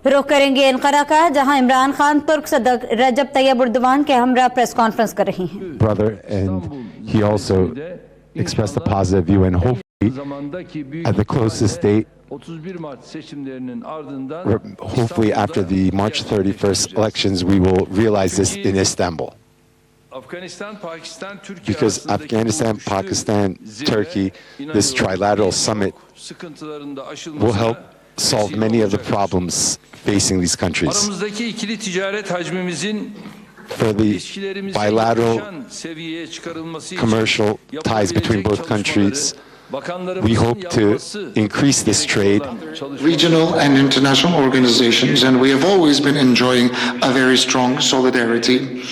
रुख करेंगे अनकरा का, जहां इमरान खान तुर्क सदर रजब तैयब एर्दोगान के हमरा प्रेस कॉन्फ्रेंस कर रही हैं. Brother, and he also expressed a positive view, and hopefully at the closest date, hopefully after the March 31st elections, we will realize this in Istanbul. Because Afghanistan, Pakistan, Turkey, this trilateral summit will help solve many of the problems facing these countries. For the bilateral commercial ties between both countries, we hope to increase this trade. Regional and international organizations, and we have always been enjoying a very strong solidarity.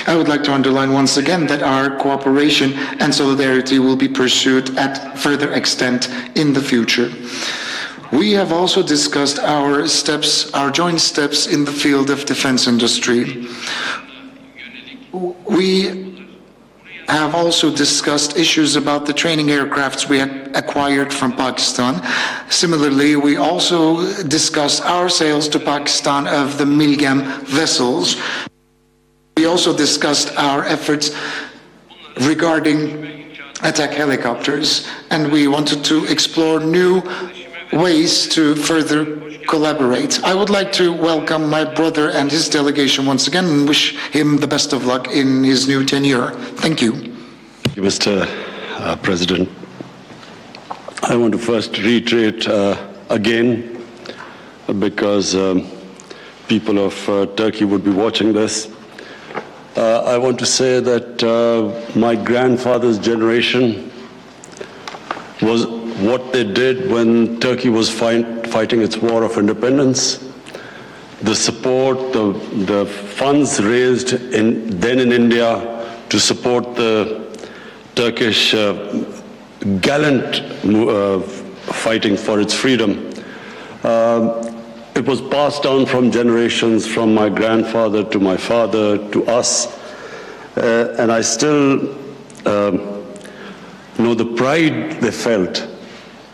I would like to underline once again that our cooperation and solidarity will be pursued at further extent in the future. We have also discussed our joint steps in the field of defense industry. We have also discussed issues about the training aircrafts we had acquired from Pakistan. Similarly, we also discussed our sales to Pakistan of the Milgem vessels. We also discussed our efforts regarding Abbtakk helicopters, and we wanted to explore new ways to further collaborate. I would like to welcome my brother and his delegation once again and wish him the best of luck in his new tenure. Thank you. Thank you, Mr. President. I want to first reiterate again, because people of Turkey would be watching this. I want to say that my grandfather's generation was what they did when Turkey was fighting its war of independence. The support, the funds raised then in India to support the Turkish gallant fighting for its freedom. It was passed down from generations, from my grandfather to my father to us, and I still know the pride they felt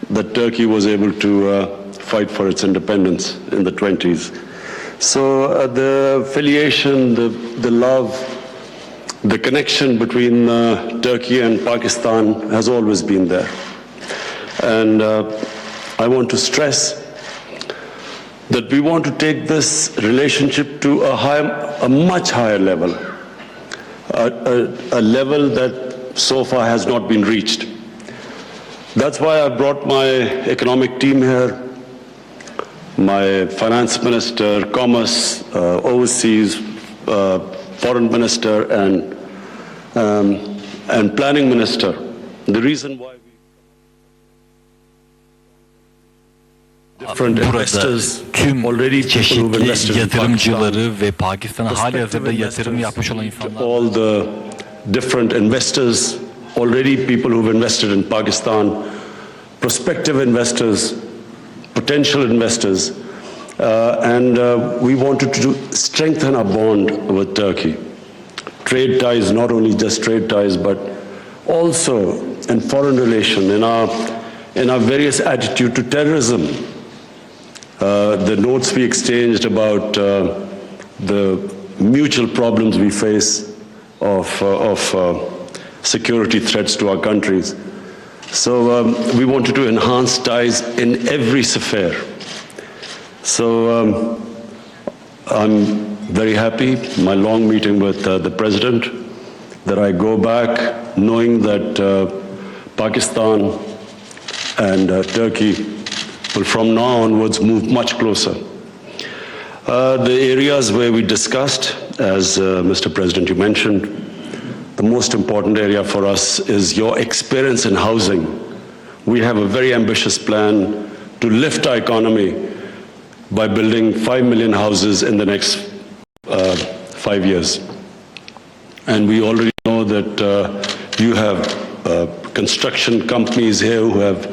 that Turkey was able to fight for its independence in the 20s. So the affiliation, the love, the connection between Turkey and Pakistan has always been there. And I want to stress that we want to take this relationship to a much higher level, a level that so far has not been reached. That's why I brought my economic team here, my finance minister, commerce, overseas, foreign minister, and planning minister. The reason why Burada tüm çeşitli yatırımcıları ve Pakistan'a halihazırda yatırım yapmış olan insanlar. All the different investors, already people who've invested in Pakistan, prospective investors, potential investors, and we wanted to strengthen our bond with Turkey. Trade ties, not only just trade ties, but also in foreign relation, in our various attitude to terrorism. The notes we exchanged about the mutual problems we face of security threats to our countries. So we wanted to enhance ties in every sphere. So I'm very happy, my long meeting with the President, that I go back knowing that Pakistan and Turkey will from now onwards move much closer. The areas where we discussed, as Mr. President, you mentioned, the most important area for us is your experience in housing. We have a very ambitious plan to lift our economy by building 5 million houses in the next 5 years. And we already know that you have construction companies here who have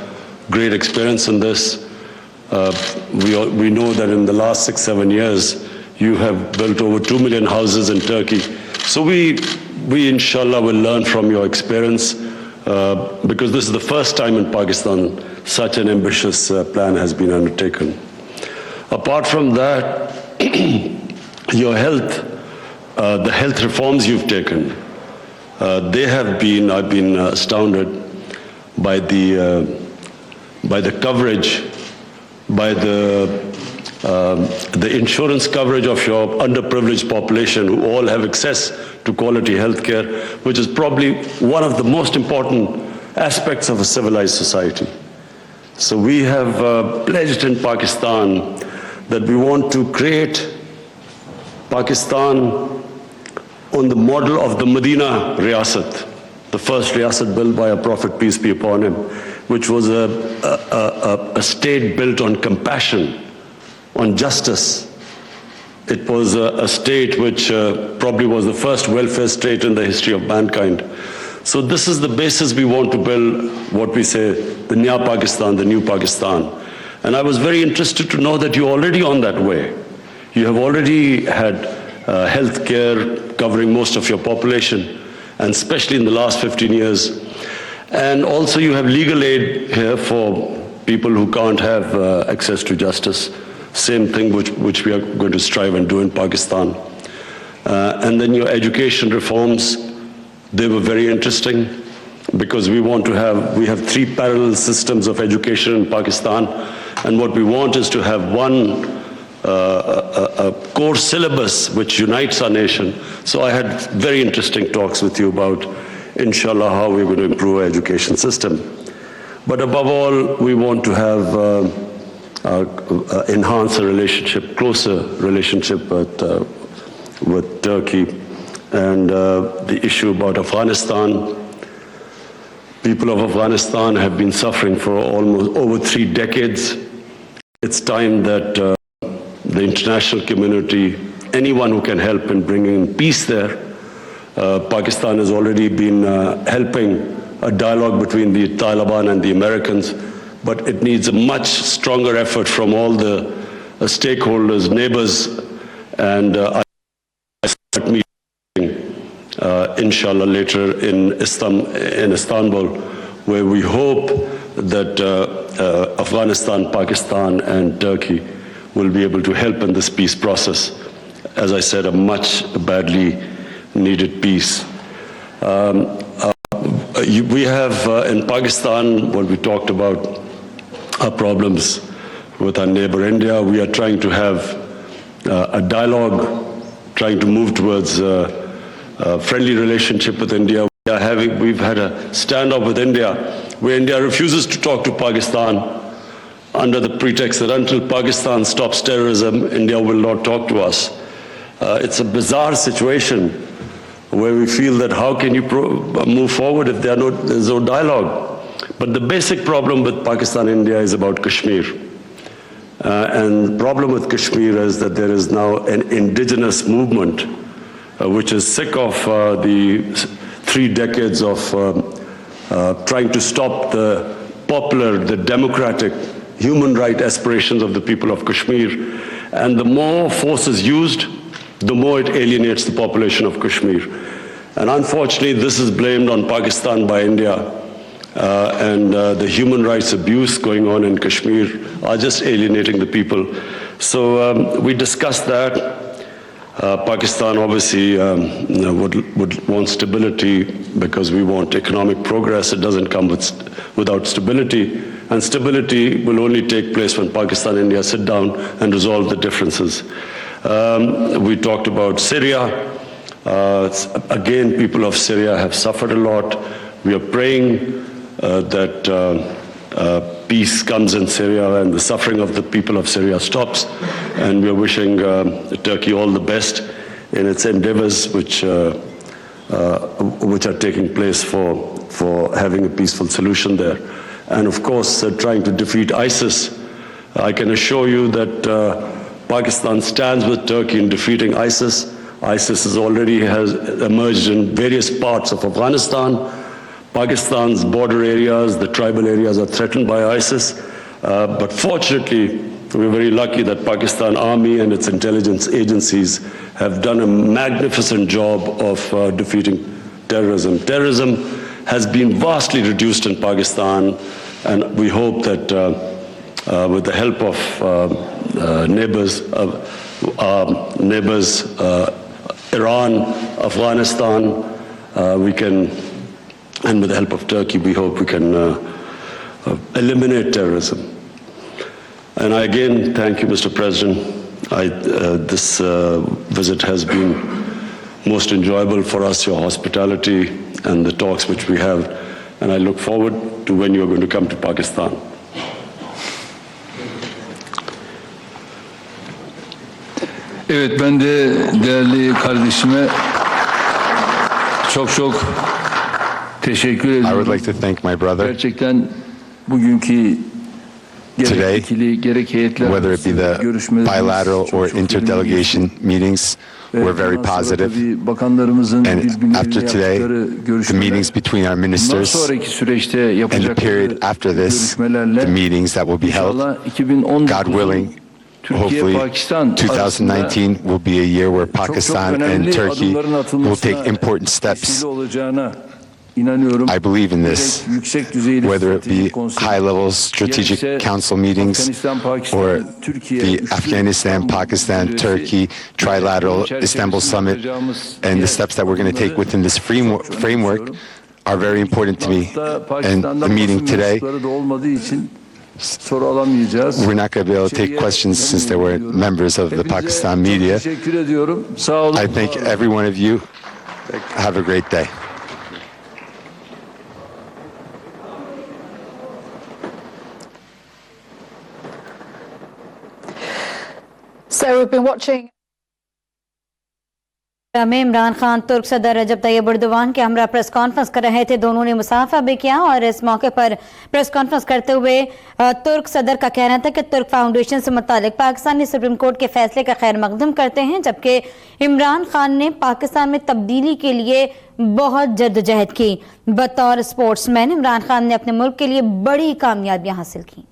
great experience in this. We know that in the last 6-7 years, you have built over 2 million houses in Turkey. So we inshallah will learn from your experience, because this is the first time in Pakistan such an ambitious plan has been undertaken. Apart from that, your health, the health reforms you've taken, I've been astounded by the coverage, by the insurance coverage of your underprivileged population who all have access to quality health care, which is probably one of the most important aspects of a civilized society. So we have pledged in Pakistan that we want to create Pakistan on the model of the Medina Riyasat, the first Riyasat built by a Prophet, peace be upon him, which was a state built on compassion, on justice. It was a state which probably was the first welfare state in the history of mankind. So this is the basis we want to build, what we say, the Nya Pakistan, the new Pakistan. And I was very interested to know that you're already on that way. You have already had health care covering most of your population, and especially in the last 15 years. And also you have legal aid here for people who can't have access to justice. Same thing which we are going to strive and do in Pakistan. And then your education reforms, they were very interesting because we have 3 parallel systems of education in Pakistan, and what we want is to have one a core syllabus which unites our nation. So I had very interesting talks with you about, inshallah, how we're going to improve our education system. But above all, we want to have enhance a relationship, closer relationship with Turkey. And the issue about Afghanistan, people of Afghanistan have been suffering for almost over 3 decades. It's time that the international community, anyone who can help in bringing peace there. Pakistan has already been helping a dialogue between the Taliban and the Americans, but it needs a much stronger effort from all the stakeholders, neighbors, and I start meeting, inshallah, later in Istanbul, where we hope that Afghanistan, Pakistan, and Turkey will be able to help in this peace process. As I said, a much badly needed peace. We have in Pakistan, what we talked about, our problems with our neighbor India. We are trying to have a dialogue, trying to move towards a friendly relationship with India. We've had a standoff with India, where India refuses to talk to Pakistan under the pretext that until Pakistan stops terrorism, India will not talk to us. It's a bizarre situation where we feel that how can you move forward if there's no dialogue? But the basic problem with Pakistan and India is about Kashmir. And the problem with Kashmir is that there is now an indigenous movement which is sick of the 3 decades of trying to stop the popular, the democratic, human right aspirations of the people of Kashmir. And the more force is used, the more it alienates the population of Kashmir. And unfortunately, this is blamed on Pakistan by India. And the human rights abuse going on in Kashmir are just alienating the people. So we discussed that. Pakistan obviously would want stability because we want economic progress. It doesn't come without stability. And stability will only take place when Pakistan and India sit down and resolve the differences. We talked about Syria. Again, people of Syria have suffered a lot. We are praying that peace comes in Syria and the suffering of the people of Syria stops. And we are wishing Turkey all the best in its endeavors which are taking place for having a peaceful solution there. And of course, trying to defeat ISIS. I can assure you that Pakistan stands with Turkey in defeating ISIS. ISIS has emerged in various parts of Afghanistan. Pakistan's border areas, the tribal areas are threatened by ISIS. But fortunately, we're very lucky that Pakistan Army and its intelligence agencies have done a magnificent job of defeating terrorism. Terrorism has been vastly reduced in Pakistan. And we hope that with the help of neighbors, Iran, Afghanistan, we can, and with the help of Turkey, we hope we can eliminate terrorism. And I again thank you, Mr. President. This visit has been most enjoyable for us, your hospitality and the talks which we have. And I look forward to when you're going to come to Pakistan. Evet, ben de değerli kardeşime çok teşekkür ediyorum. I would like to thank my brother Gerçekten bugünkü today, gerek heyetler whether it be the bilateral or interdelegation meetings, were very positive. And after today, the meetings between our ministers and the period after this, the meetings that will be held, God willing, hopefully 2019 will be a year where Pakistan and Turkey will take important steps. I believe in this, whether it be high-level strategic council meetings or the Afghanistan, Pakistan, Turkey trilateral Istanbul summit, and the steps that we're going to take within this framework are very important to me. And the meeting today, we're not going to be able to take questions since there were members of the Pakistan media. I thank every one of you. Have a great day. So we've been watching. में इमरान खान तुर्क सदर रजब Tayyip Erdogan के हमरा press conference कर रहे थे। दोनों ने मुसाफा भी किया और इस मौके पर प्रेस कॉन्फ्रेंस करते हुए तुर्क सदर का कहना था कि तुर्क फाउंडेशन से मुतालिक पाकिस्तानी सुप्रीम कोर्ट के फैसले का खैर मकदम करते हैं, जबकि इमरान खान ने पाकिस्तान में तब्दीली के लिए बहुत जद्दोजहद की। बतौर स्पोर्ट्समैन इमरान खान ने अपने मुल्क के लिए बड़ी कामयाबियां हासिल की।